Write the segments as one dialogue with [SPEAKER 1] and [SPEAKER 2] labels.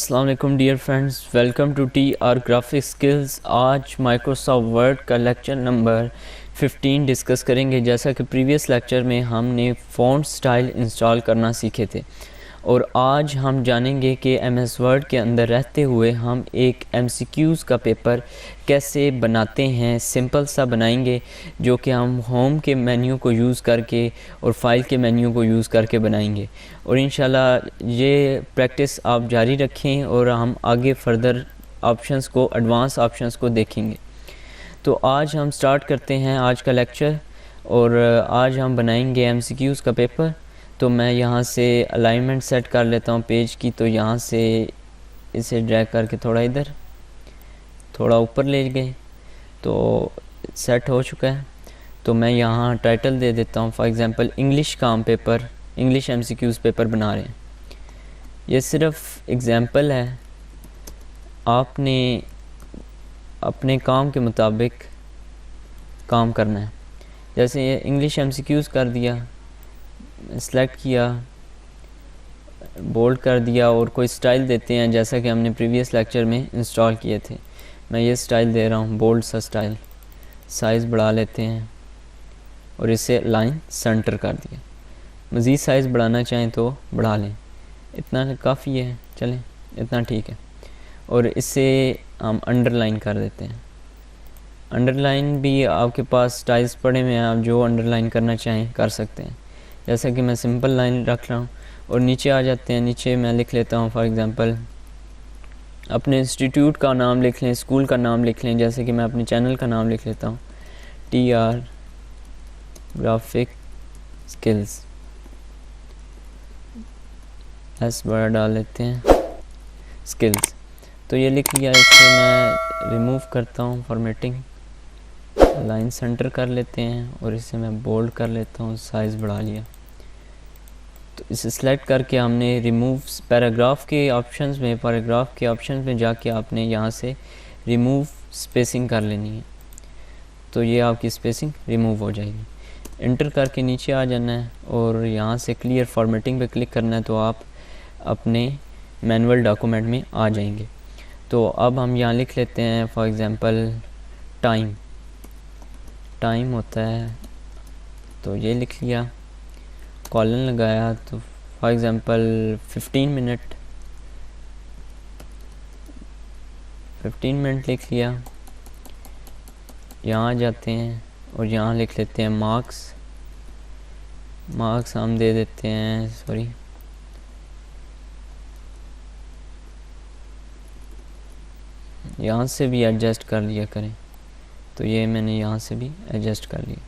[SPEAKER 1] अस्सलाम वालेकुम dear friends, welcome to T R graphic skills. आज माइक्रोसॉफ्ट वर्ड का लेक्चर नंबर 15 डिस्कस करेंगे। जैसा कि प्रीवियस लेक्चर में हमने फ़ॉन्ट स्टाइल इंस्टॉल करना सीखे थे और आज हम जानेंगे कि एमएस वर्ड के अंदर रहते हुए हम एक एमसीक्यूज़ का पेपर कैसे बनाते हैं। सिंपल सा बनाएंगे जो कि हम होम के मेन्यू को यूज़ करके और फाइल के मेन्यू को यूज़ करके बनाएंगे और इंशाल्लाह ये प्रैक्टिस आप जारी रखें और हम आगे फर्दर ऑप्शंस को, एडवांस ऑप्शंस को देखेंगे। तो आज हम स्टार्ट करते हैं आज का लेक्चर और आज हम बनाएंगे एमसीक्यूज़ का पेपर। तो मैं यहाँ से अलाइनमेंट सेट कर लेता हूँ पेज की। तो यहाँ से इसे ड्रैग करके थोड़ा इधर, थोड़ा ऊपर ले गए तो सेट हो चुका है। तो मैं यहाँ टाइटल दे देता हूँ, फॉर एग्ज़ाम्पल इंग्लिश का हम पेपर, इंग्लिश एमसीक्यूज़ पेपर बना रहे हैं। ये सिर्फ एग्ज़ाम्पल है, आपने अपने काम के मुताबिक काम करना है। जैसे ये इंग्लिश एमसीक्यूज़ कर दिया, सेलेक्ट किया, बोल्ड कर दिया और कोई स्टाइल देते हैं जैसा कि हमने प्रीवियस लेक्चर में इंस्टॉल किए थे। मैं ये स्टाइल दे रहा हूँ, बोल्ड सा स्टाइल। साइज़ बढ़ा लेते हैं और इसे लाइन सेंटर कर दिया। मज़ीद साइज़ बढ़ाना चाहें तो बढ़ा लें, इतना काफ़ी है, चलें इतना ठीक है। और इसे हम अंडरलाइन कर देते हैं। अंडरलाइन भी आपके पास स्टाइल्स पड़े हुए हैं, आप जो अंडरलाइन करना चाहें कर सकते हैं। जैसा कि मैं सिंपल लाइन रख रहा हूँ और नीचे आ जाते हैं। नीचे मैं लिख लेता हूँ, फॉर एग्ज़ाम्पल अपने इंस्टीट्यूट का नाम लिख लें, स्कूल का नाम लिख लें। जैसे कि मैं अपने चैनल का नाम लिख लेता हूँ, T R graphic skills, S बड़ा डाल लेते हैं, स्किल्स। तो ये लिख लिया। इसे मैं रिमूव करता हूँ, फॉर्मेटिंग, लाइन सेंटर कर लेते हैं और इसे मैं बोल्ड कर लेता हूँ, साइज़ बढ़ा लिया। तो इसे सेलेक्ट करके हमने रिमूव पैराग्राफ के ऑप्शंस में जाके आपने यहाँ से रिमूव स्पेसिंग कर लेनी है। तो ये आपकी स्पेसिंग रिमूव हो जाएगी। इंटर करके नीचे आ जाना है और यहाँ से क्लियर फॉर्मेटिंग पे क्लिक करना है तो आप अपने मैनुअल डॉक्यूमेंट में आ जाएंगे। तो अब हम यहाँ लिख लेते हैं, फॉर एग्ज़ाम्पल टाइम होता है, तो ये लिख लिया, कॉलन लगाया। तो फॉर एग्ज़ाम्पल 15 मिनट लिख लिया। यहाँ आ जाते हैं और यहाँ लिख लेते हैं मार्क्स हम दे देते हैं, सॉरी यहाँ से भी एडजस्ट कर लिया करें। तो ये मैंने यहाँ से भी एडजस्ट कर लिया।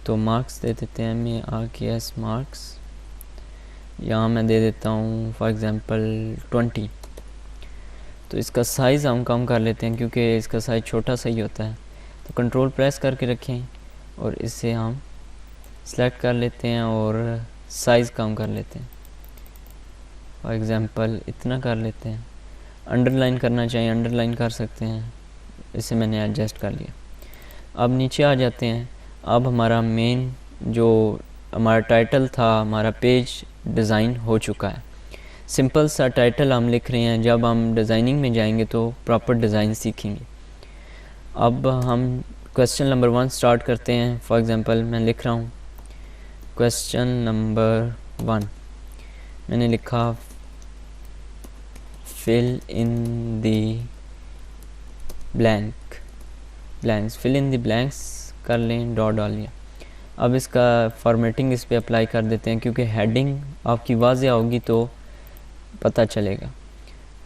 [SPEAKER 1] तो मार्क्स दे देते हैं, MARKS मार्क्स। यहाँ मैं दे देता हूँ फॉर एग्ज़ाम्पल 20। तो इसका साइज़ हम कम कर लेते हैं क्योंकि इसका साइज़ छोटा सा ही होता है। तो कंट्रोल प्रेस करके रखें और इसे हम सेलेक्ट कर लेते हैं और साइज़ कम कर लेते हैं, फॉर एग्ज़ाम्पल इतना कर लेते हैं। अंडरलाइन करना चाहिए, अंडरलाइन कर सकते हैं। इसे मैंने एडजस्ट कर लिया। अब नीचे आ जाते हैं। अब हमारा मेन जो हमारा टाइटल था, हमारा पेज डिज़ाइन हो चुका है। सिंपल सा टाइटल हम लिख रहे हैं। जब हम डिज़ाइनिंग में जाएंगे तो प्रॉपर डिज़ाइन सीखेंगे। अब हम क्वेश्चन नंबर 1 स्टार्ट करते हैं। फॉर एग्ज़ाम्पल मैं लिख रहा हूँ क्वेश्चन नंबर 1, मैंने लिखा fill in the blanks, fill in the blanks कर लें, डॉट डाल लिया। अब इसका फॉर्मेटिंग इस पे अप्लाई कर देते हैं क्योंकि हेडिंग आपकी वाज़ेह होगी तो पता चलेगा।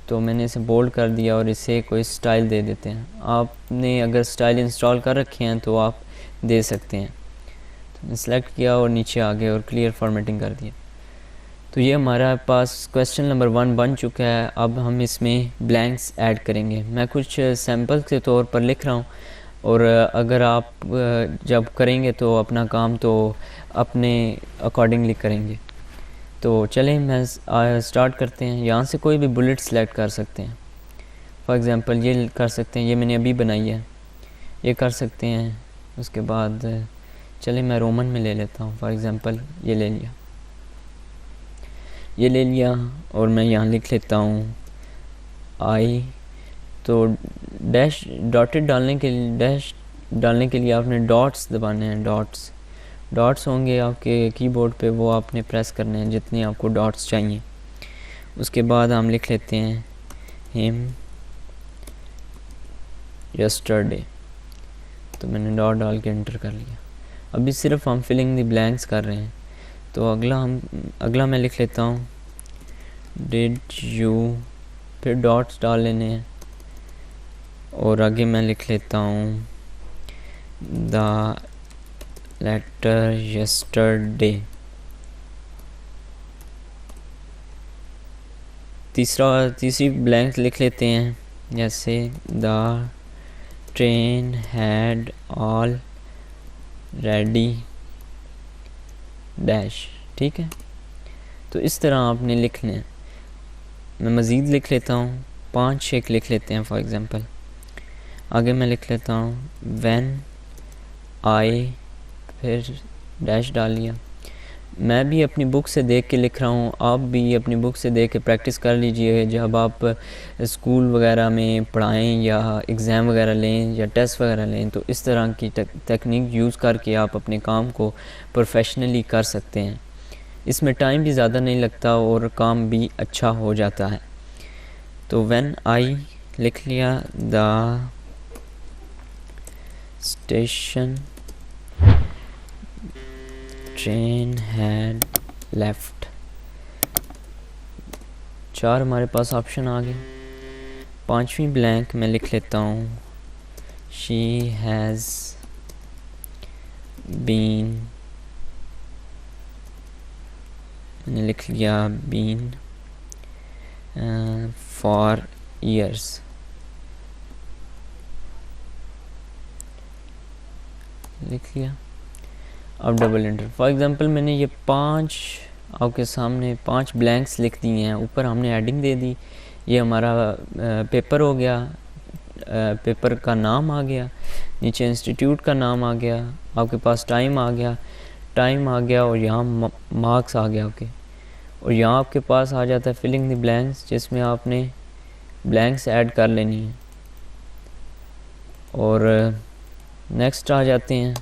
[SPEAKER 1] तो मैंने इसे बोल्ड कर दिया और इसे कोई स्टाइल दे देते हैं। आपने अगर स्टाइल इंस्टॉल कर रखे हैं तो आप दे सकते हैं। तो मैंने सेलेक्ट किया और नीचे आ गए और क्लियर फॉर्मेटिंग कर दिया। तो ये हमारा पास क्वेश्चन नंबर 1 बन चुका है। अब हम इसमें ब्लैंक्स ऐड करेंगे। मैं कुछ सैम्पल के तौर पर लिख रहा हूँ और अगर आप जब करेंगे तो अपना काम तो अपने अकॉर्डिंगली करेंगे। तो चलें मैं स्टार्ट करते हैं। यहाँ से कोई भी बुलेट सेलेक्ट कर सकते हैं। फॉर एग्ज़ाम्पल ये कर सकते हैं, ये मैंने अभी बनाई है, ये कर सकते हैं। उसके बाद चलें मैं रोमन में ले लेता हूँ। फॉर एग्ज़ाम्पल ये ले लिया और मैं यहाँ लिख लेता हूँ आई, तो डैश डॉटेड डैश डालने के लिए आपने डॉट्स दबाने हैं। डॉट्स होंगे आपके कीबोर्ड पे, वो आपने प्रेस करने हैं जितने आपको डॉट्स चाहिए। उसके बाद हम लिख लेते हैं हिम यस्टरडे, तो मैंने डॉट डाल के एंटर कर लिया। अभी सिर्फ हम फिलिंग द ब्लैंक्स कर रहे हैं। तो अगला मैं लिख लेता हूँ डिड यू, फिर डॉट्स डाल लेने हैं और आगे मैं लिख लेता हूँ द लेटर यस्टरडे। तीसरी ब्लैंक लिख लेते हैं, जैसे the train had all ready dash. ठीक है, तो इस तरह आपने लिखने हैं। मैं मज़ीद लिख लेता हूँ, 5-6 लिख लेते हैं फॉर एग्ज़ाम्पल। आगे मैं लिख लेता हूँ व्हेन आई, फिर डैश डाल लिया। मैं भी अपनी बुक से देख के लिख रहा हूँ, आप भी अपनी बुक से देख के प्रैक्टिस कर लीजिए। जब आप स्कूल वगैरह में पढ़ाएं या एग्ज़ाम वगैरह लें या टेस्ट वगैरह लें, तो इस तरह की टेक्निक यूज़ करके आप अपने काम को प्रोफेशनली कर सकते हैं। इसमें टाइम भी ज़्यादा नहीं लगता और काम भी अच्छा हो जाता है। तो व्हेन आई लिख लिया, the station train had left. 4 हमारे पास ऑप्शन आ गए। 5वीं ब्लैंक मैं लिख लेता हूँ शी हैज़ बीन, मैंने लिख लिया बीन फॉर ईयर्स। लिख लिया। अब डबल एंटर। फॉर एग्ज़ाम्पल मैंने ये 5 आपके सामने 5 ब्लैंक्स लिख दिए हैं, ऊपर हमने हेडिंग दे दी। ये हमारा पेपर हो गया, पेपर का नाम आ गया, नीचे इंस्टीट्यूट का नाम आ गया, आपके पास टाइम आ गया और यहाँ मार्क्स आ गया आपके। और यहाँ आपके पास आ जाता है फिलिंग द ब्लैंक्स, जिसमें आपने ब्लैंक्स ऐड कर लेनी है। और नेक्स्ट आ जाते हैं,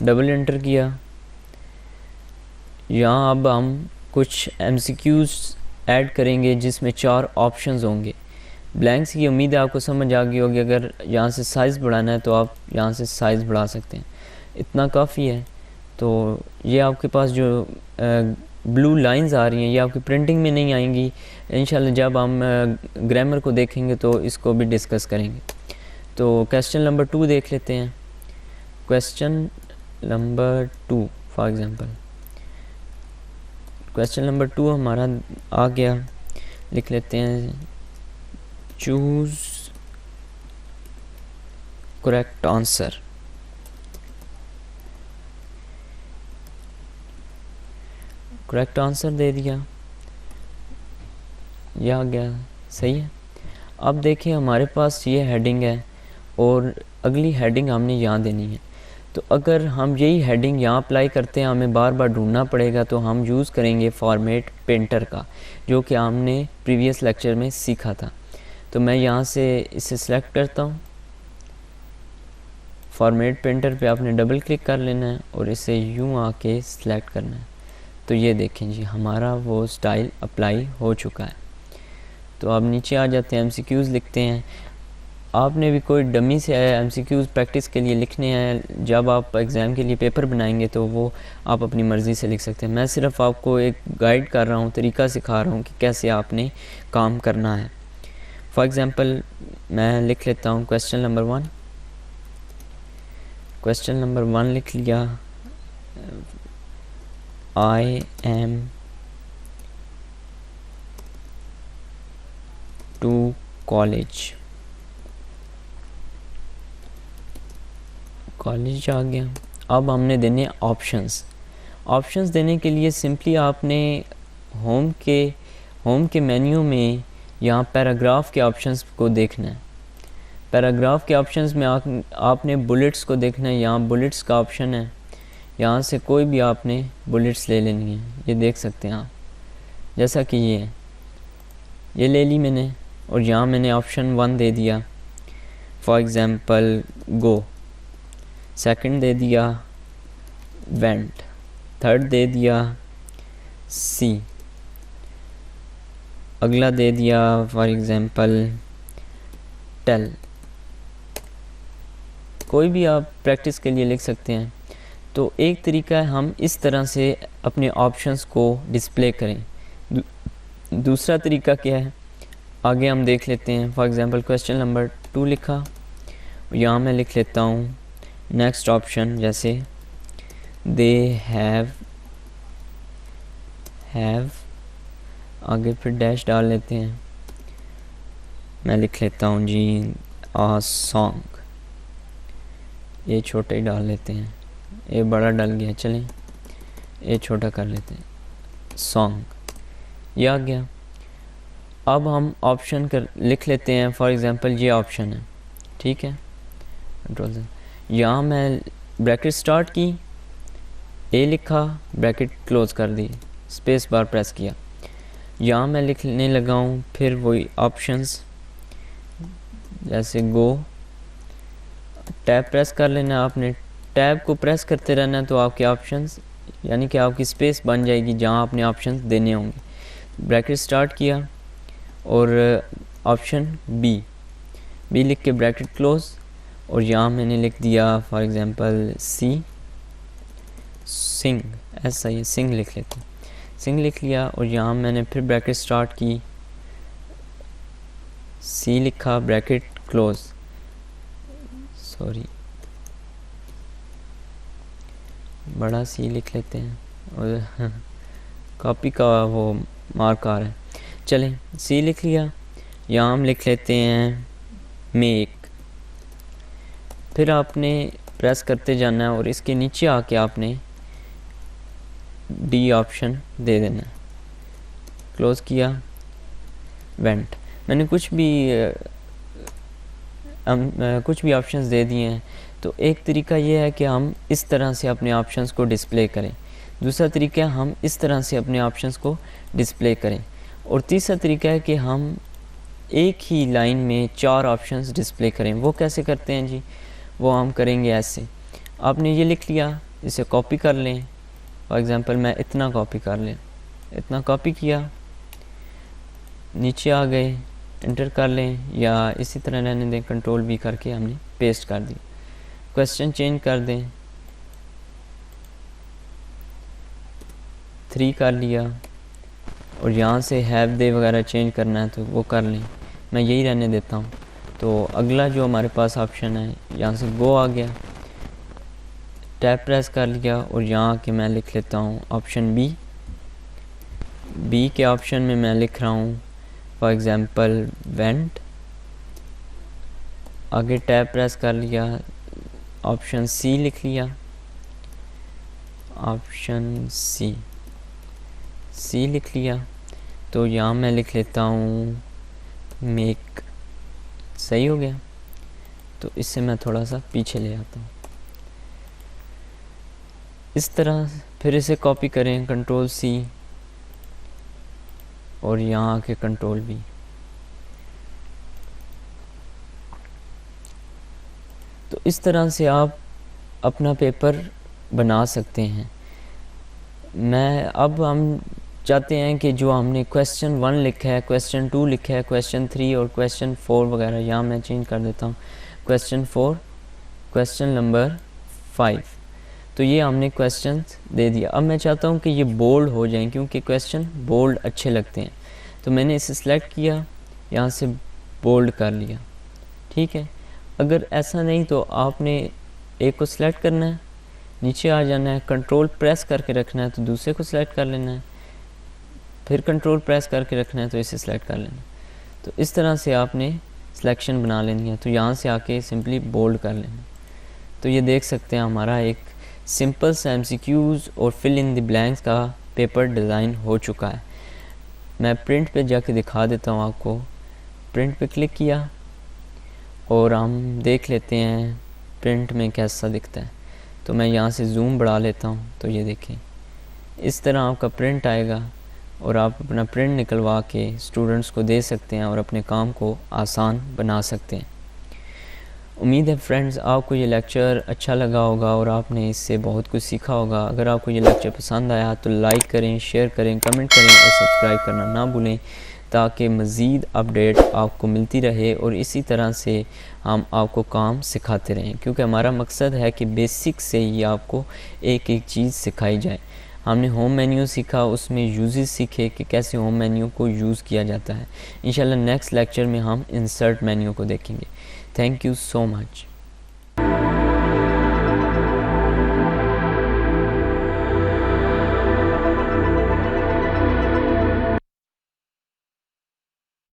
[SPEAKER 1] डबल एंटर किया। यहाँ अब हम कुछ MCQs ऐड करेंगे जिसमें 4 ऑप्शंस होंगे। ब्लैंक्स की उम्मीद है आपको समझ आ गई होगी। अगर यहाँ से साइज़ बढ़ाना है तो आप यहाँ से साइज़ बढ़ा सकते हैं, इतना काफ़ी है। तो ये आपके पास जो ब्लू लाइंस आ रही हैं, ये आपकी प्रिंटिंग में नहीं आएंगी। इंशाल्लाह जब हम ग्रामर को देखेंगे तो इसको भी डिस्कस करेंगे। तो क्वेश्चन नंबर 2 देख लेते हैं। Question number 2 for example, question number 2 हमारा आ गया। लिख लेते हैं choose correct answer. Correct answer दे दिया, यह आ गया, सही है। अब देखिए हमारे पास ये हेडिंग है और अगली हेडिंग हमने यहाँ देनी है। तो अगर हम यही हेडिंग यहाँ अप्लाई करते हैं, हमें बार बार ढूंढना पड़ेगा। तो हम यूज़ करेंगे फॉर्मेट पेंटर का, जो कि हमने प्रीवियस लेक्चर में सीखा था। तो मैं यहाँ से इसे सेलेक्ट करता हूँ। फॉर्मेट पेंटर पे आपने डबल क्लिक कर लेना है और इसे यूँ आके सिलेक्ट करना है। तो ये देखें जी, हमारा वो स्टाइल अप्लाई हो चुका है। तो अब नीचे आ जाते हैं, MCQs लिखते हैं। आपने भी कोई डमी से MCQs प्रैक्टिस के लिए लिखने हैं। जब आप एग्ज़ाम के लिए पेपर बनाएंगे तो वो आप अपनी मर्ज़ी से लिख सकते हैं। मैं सिर्फ आपको एक गाइड कर रहा हूँ, तरीका सिखा रहा हूँ कि कैसे आपने काम करना है। फॉर एग्ज़ाम्पल मैं लिख लेता हूँ क्वेश्चन नंबर 1। क्वेश्चन नंबर 1 लिख लिया, आई एम टू कॉलेज आ गया। अब हमने देने ऑप्शंस देने के लिए सिंपली आपने होम के मेन्यू में यहाँ पैराग्राफ के ऑप्शंस को देखना है। पैराग्राफ के ऑप्शंस में आपने बुलेट्स को देखना है। यहाँ बुलेट्स का ऑप्शन है, यहाँ से कोई भी आपने बुलेट्स ले लेनी है। ये देख सकते हैं आप, जैसा कि ये ले ली मैंने। और यहाँ मैंने ऑप्शन 1 दे दिया, फॉर एग्ज़ाम्पल गो, सेकंड दे दिया वेंट, थर्ड दे दिया सी, अगला दे दिया फॉर एग्ज़ाम्पल टेल। कोई भी आप प्रैक्टिस के लिए लिख सकते हैं। तो एक तरीका है हम इस तरह से अपने ऑप्शंस को डिस्प्ले करें। दूसरा तरीका क्या है, आगे हम देख लेते हैं। फॉर एग्ज़ाम्पल क्वेश्चन नंबर 2 लिखा, यहाँ मैं लिख लेता हूँ नेक्स्ट ऑप्शन, जैसे दे हैव, आगे फिर डैश डाल लेते हैं। मैं लिख लेता हूँ जी आ सॉन्ग, ये छोटा ही डाल लेते हैं, ये बड़ा डल गया, चलें ये छोटा कर लेते हैं, सॉन्ग, ये आ गया। अब हम ऑप्शन कर लिख लेते हैं, फॉर एग्ज़ाम्पल ये ऑप्शन है, ठीक है, कंट्रोल से यहाँ मैं ब्रैकेट स्टार्ट की, ए लिखा, ब्रैकेट क्लोज़ कर दी, स्पेस बार प्रेस किया, यहाँ मैं लिखने लगा हूँ फिर वही ऑप्शंस, जैसे गो, टैब प्रेस कर लेना है आपने, टैब को प्रेस करते रहना है तो आपके ऑप्शंस यानी कि आपकी स्पेस बन जाएगी जहाँ आपने ऑप्शंस देने होंगे। ब्रैकेट स्टार्ट किया और ऑप्शन बी लिख के ब्रैकेट क्लोज, और यहाँ मैंने लिख दिया फॉर एग्ज़ाम्पल सी, सिंग, ऐसा ही सिंग लिख लेते हैं, सिंग लिख लिया, और यहाँ मैंने फिर ब्रैकेट स्टार्ट की, सी लिखा, ब्रैकेट क्लोज, सॉरी बड़ा सी लिख लेते हैं और कॉपी का वो मार्क आ रहा है, चलें सी लिख लिया। यहाँ हम लिख लेते हैं मेक, फिर आपने प्रेस करते जाना है और इसके नीचे आके आपने डी ऑप्शन दे देना है, क्लोज़ किया, वेंट। मैंने कुछ भी ऑप्शंस दे दिए हैं। तो एक तरीका ये है कि हम इस तरह से अपने ऑप्शंस को डिस्प्ले करें, दूसरा तरीका है हम इस तरह से अपने ऑप्शंस को डिस्प्ले करें, और तीसरा तरीका है कि हम एक ही लाइन में 4 ऑप्शंस डिस्प्ले करें। वो कैसे करते हैं जी, वो हम करेंगे ऐसे। आपने ये लिख लिया, इसे कॉपी कर लें, फॉर एग्ज़ाम्पल मैं इतना कॉपी कर लें, इतना कॉपी किया, नीचे आ गए, इंटर कर लें, या इसी तरह रहने दें, कंट्रोल भी करके हमने पेस्ट कर दी। क्वेश्चन चेंज कर दें, 3 कर लिया, और यहाँ से हैव दे वगैरह चेंज करना है तो वो कर लें, मैं यही रहने देता हूँ। तो अगला जो हमारे पास ऑप्शन है, यहाँ से गो आ गया, टैब प्रेस कर लिया, और यहाँ के मैं लिख लेता हूँ ऑप्शन बी के ऑप्शन में मैं लिख रहा हूँ फॉर एग्ज़ाम्पल वेंट, आगे टैब प्रेस कर लिया, ऑप्शन सी लिख लिया, ऑप्शन सी लिख लिया, तो यहाँ मैं लिख लेता हूँ मेक, सही हो गया। तो इससे मैं थोड़ा सा पीछे ले आता हूँ, इस तरह फिर इसे कॉपी करें, कंट्रोल सी, और यहाँ आके कंट्रोल वी। तो इस तरह से आप अपना पेपर बना सकते हैं। अब हम चाहते हैं कि जो हमने क्वेश्चन 1 लिखा है, क्वेश्चन 2 लिखा है, क्वेश्चन 3 और क्वेश्चन 4 वगैरह, यहाँ मैं चेंज कर देता हूँ क्वेश्चन 4, क्वेश्चन नंबर 5। तो ये हमने क्वेश्चन दे दिया। अब मैं चाहता हूँ कि ये बोल्ड हो जाएं, क्योंकि क्वेश्चन बोल्ड अच्छे लगते हैं। तो मैंने इसे सिलेक्ट किया, यहाँ से बोल्ड कर लिया, ठीक है। अगर ऐसा नहीं तो आपने एक को सिलेक्ट करना है, नीचे आ जाना है, कंट्रोल प्रेस करके रखना है, तो दूसरे को सिलेक्ट कर लेना है, फिर कंट्रोल प्रेस करके रखना है तो इसे सिलेक्ट कर लेना है। तो इस तरह से आपने सिलेक्शन बना लेनी है। तो यहाँ से आके सिंपली बोल्ड कर लेना। तो ये देख सकते हैं हमारा एक सिंपल सा MCQs और फिल इन द ब्लैंक्स का पेपर डिज़ाइन हो चुका है। मैं प्रिंट पे जाके दिखा देता हूँ आपको। प्रिंट पे क्लिक किया और हम देख लेते हैं प्रिंट में कैसा दिखता है। तो मैं यहाँ से जूम बढ़ा लेता हूँ, तो ये देखें इस तरह आपका प्रिंट आएगा। और आप अपना प्रिंट निकलवा के स्टूडेंट्स को दे सकते हैं और अपने काम को आसान बना सकते हैं। उम्मीद है फ्रेंड्स आपको ये लेक्चर अच्छा लगा होगा और आपने इससे बहुत कुछ सीखा होगा। अगर आपको ये लेक्चर पसंद आया तो लाइक करें, शेयर करें, कमेंट करें और सब्सक्राइब करना ना भूलें ताकि मज़ीद अपडेट आपको मिलती रहे और इसी तरह से हम आपको काम सिखाते रहें, क्योंकि हमारा मकसद है कि बेसिक से ही आपको एक एक चीज़ सिखाई जाए। हमने होम मेन्यू सीखा, उसमें यूजेस सीखे कि कैसे होम मेन्यू को यूज़ किया जाता है। इंशाल्लाह नेक्स्ट लेक्चर में हम इंसर्ट मेन्यू को देखेंगे। Thank you so much.